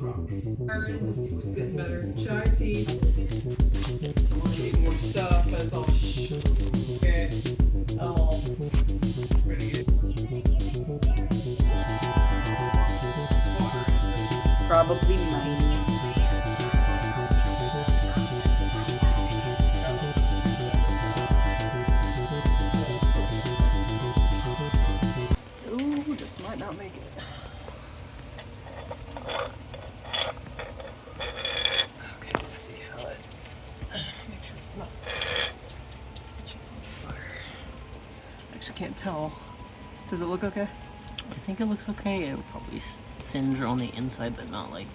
This keeps getting better. Chai tea. I want to eat more stuff, but it's all okay. Pretty good. Probably mine. Ooh, this might not make it. Okay, let's see how it. Make sure it's not catching on fire. Actually, can't tell. Does it look okay? I think it looks okay. It will probably singe on the inside, but not like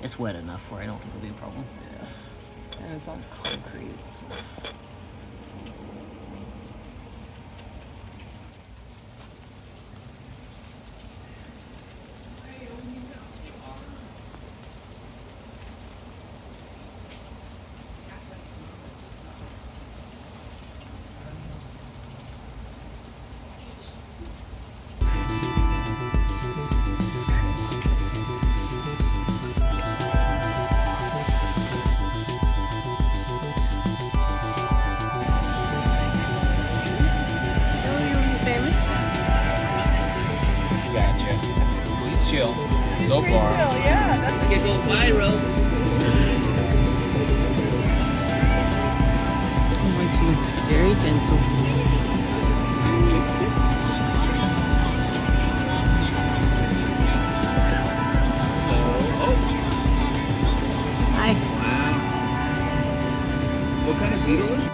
it's wet enough where I don't think it'll be a problem. Yeah. And it's on concrete. So. So far. Yeah, that's Get go viral. Very gentle. Hi. Wow. What kind of beetle is it?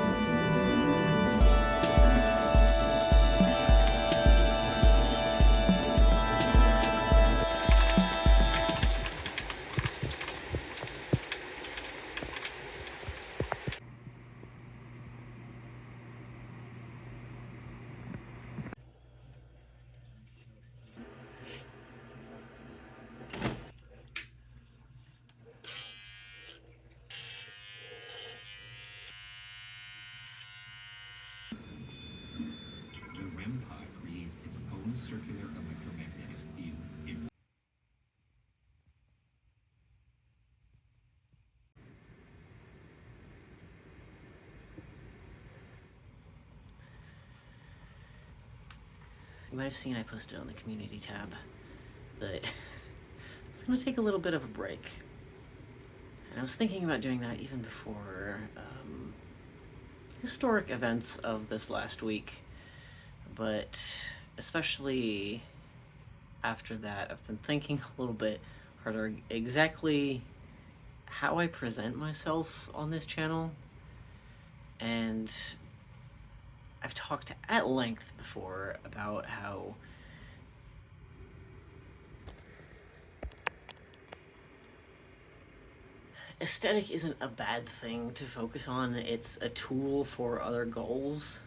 Creates its own circular electromagnetic field. You might have seen I posted on the community tab, but I was going to take a little bit of a break. And I was thinking about doing that even before historic events of this last week. But especially after that, I've been thinking a little bit harder exactly how I present myself on this channel. And I've talked at length before about how aesthetic isn't a bad thing to focus on. It's a tool for other goals,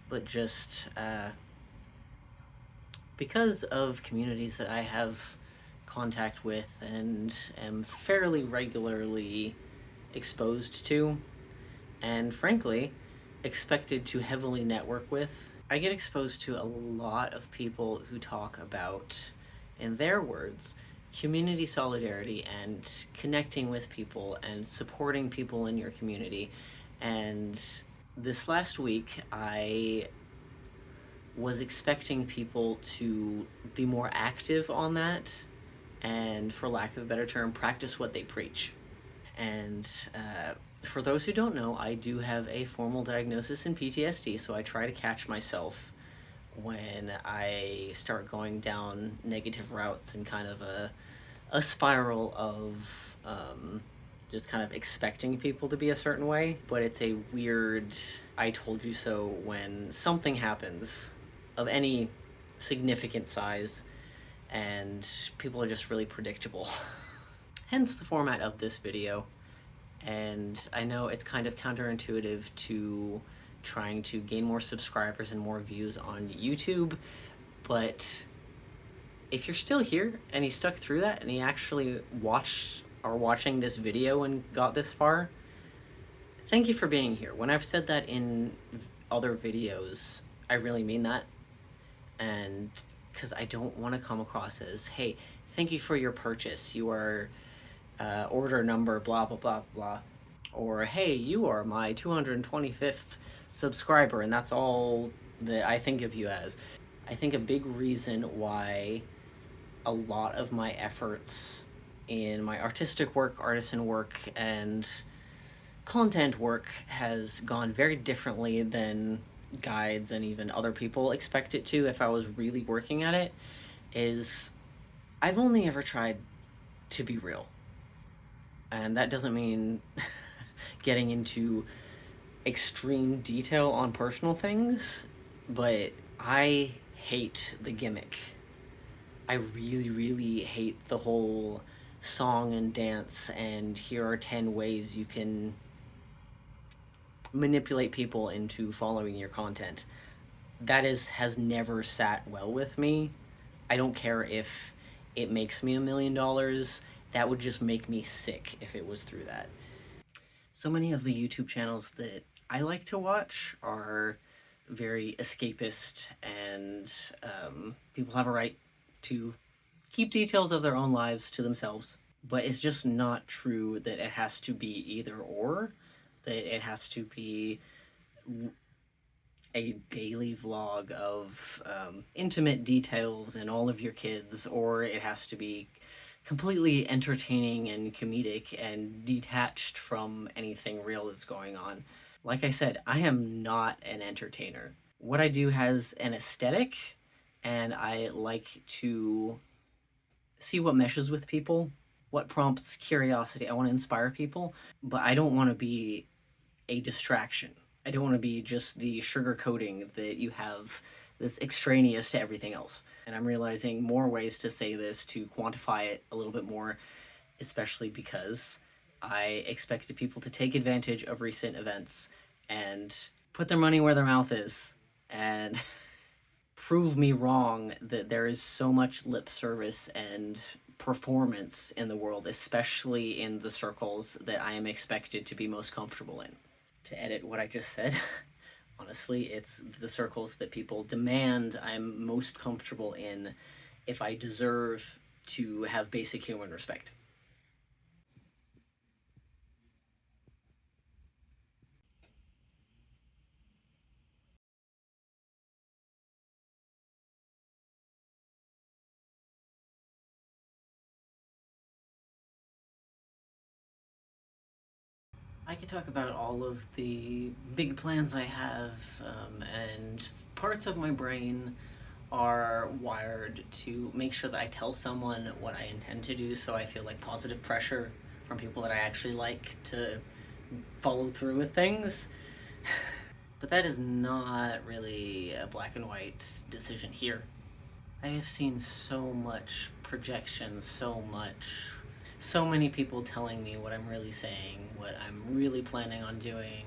but just because of communities that I have contact with and am fairly regularly exposed to, and frankly, expected to heavily network with, I get exposed to a lot of people who talk about, in their words, community solidarity and connecting with people and supporting people in your community. And this last week, I was expecting people to be more active on that and, for lack of a better term, practice what they preach. And for those who don't know, I do have a formal diagnosis in PTSD, so I try to catch myself when I start going down negative routes and kind of a spiral of just kind of expecting people to be a certain way. But it's a weird I told you so when something happens of any significant size and people are just really predictable. Hence the format of this video. And I know it's kind of counterintuitive to trying to gain more subscribers and more views on YouTube, but if you're still here and you stuck through that and you actually are watching this video and got this far, thank you for being here. When I've said that in other videos, I really mean that. And because I don't want to come across as, hey, thank you for your purchase. You are order number blah blah blah blah, or hey, you are my 225th subscriber and that's all that I think of you as. I think a big reason why a lot of my efforts in my artistic work, artisan work, and content work has gone very differently than guides and even other people expect it to if I was really working at it is I've only ever tried to be real. And that doesn't mean getting into extreme detail on personal things, but I hate the gimmick. I really, really hate the whole song and dance and here are 10 ways you can manipulate people into following your content. That has never sat well with me. I don't care if it makes me $1 million. That would just make me sick if it was through that. So many of the YouTube channels that I like to watch are very escapist, and people have a right to keep details of their own lives to themselves. But it's just not true that it has to be either or, that it has to be a daily vlog of intimate details and all of your kids, or it has to be completely entertaining and comedic and detached from anything real that's going on. Like I said, I am not an entertainer. What I do has an aesthetic, and I like to see what meshes with people, what prompts curiosity. I want to inspire people, but I don't want to be a distraction. I don't want to be just the sugar coating that you have that's extraneous to everything else. And I'm realizing more ways to say this to quantify it a little bit more, especially because I expected people to take advantage of recent events and put their money where their mouth is and prove me wrong that there is so much lip service and performance in the world, especially in the circles that I am expected to be most comfortable in. To edit what I just said, honestly, it's the circles that people demand I'm most comfortable in if I deserve to have basic human respect. I could talk about all of the big plans I have, and parts of my brain are wired to make sure that I tell someone what I intend to do, so I feel like positive pressure from people that I actually like to follow through with things. But that is not really a black and white decision here. I have seen so much projection, so many people telling me what I'm really saying, what I'm really planning on doing,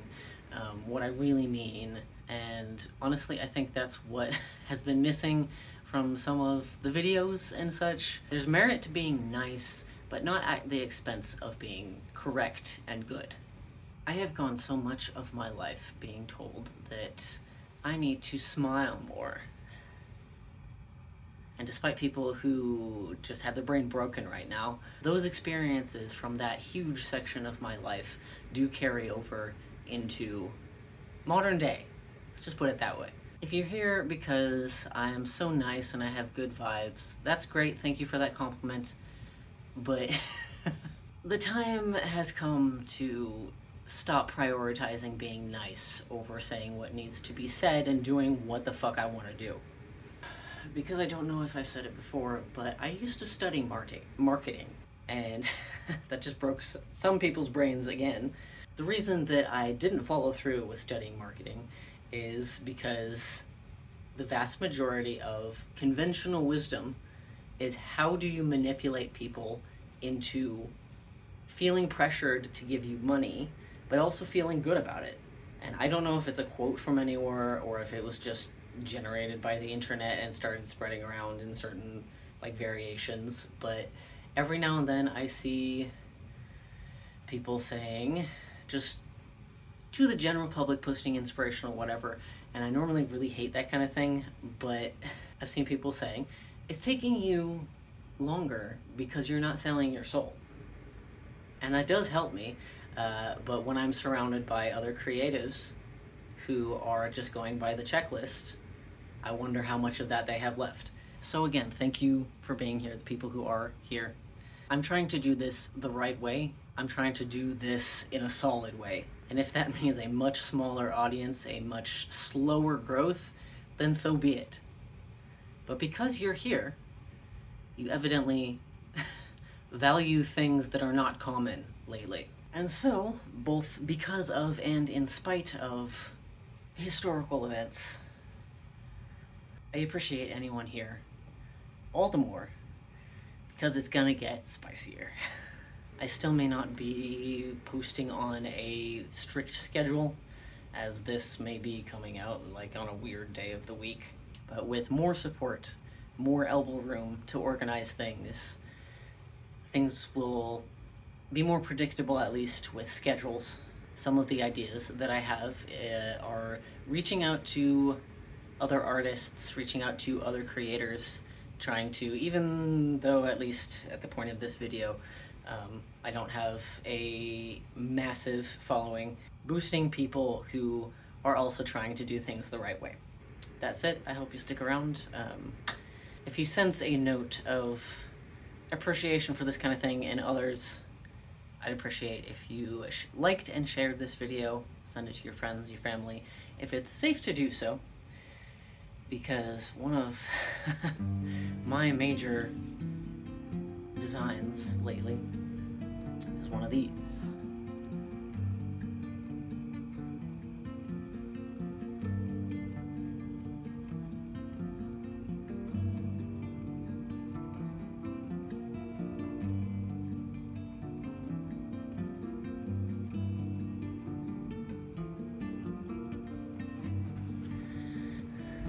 what I really mean, and honestly I think that's what has been missing from some of the videos and such. There's merit to being nice, but not at the expense of being correct and good. I have gone so much of my life being told that I need to smile more. And despite people who just have their brain broken right now, those experiences from that huge section of my life do carry over into modern day. Let's just put it that way. If you're here because I am so nice and I have good vibes, that's great, thank you for that compliment. But the time has come to stop prioritizing being nice over saying what needs to be said and doing what the fuck I want to do. Because I don't know if I've said it before, but I used to study marketing, and that just broke some people's brains again. The reason that I didn't follow through with studying marketing is because the vast majority of conventional wisdom is how do you manipulate people into feeling pressured to give you money, but also feeling good about it. And I don't know if it's a quote from anywhere or if it was just generated by the internet and started spreading around in certain variations, but every now and then I see people saying, just to the general public, posting inspirational whatever, and I normally really hate that kind of thing, but I've seen people saying it's taking you longer because you're not selling your soul. And that does help me, but when I'm surrounded by other creatives who are just going by the checklist, I wonder how much of that they have left. So again, thank you for being here, the people who are here. I'm trying to do this the right way. I'm trying to do this in a solid way. And if that means a much smaller audience, a much slower growth, then so be it. But because you're here, you evidently value things that are not common lately. And so, both because of and in spite of historical events, I appreciate anyone here all the more because it's gonna get spicier. I still may not be posting on a strict schedule, as this may be coming out like on a weird day of the week, but with more support, more elbow room to organize things, things will be more predictable, at least with schedules. Some of the ideas that I have are reaching out to other artists, reaching out to other creators, trying to, even though at least at the point of this video, I don't have a massive following, boosting people who are also trying to do things the right way. That's it. I hope you stick around. If you sense a note of appreciation for this kind of thing in others, I'd appreciate if you liked and shared this video, send it to your friends, your family, if it's safe to do so, because one of my major designs lately is one of these.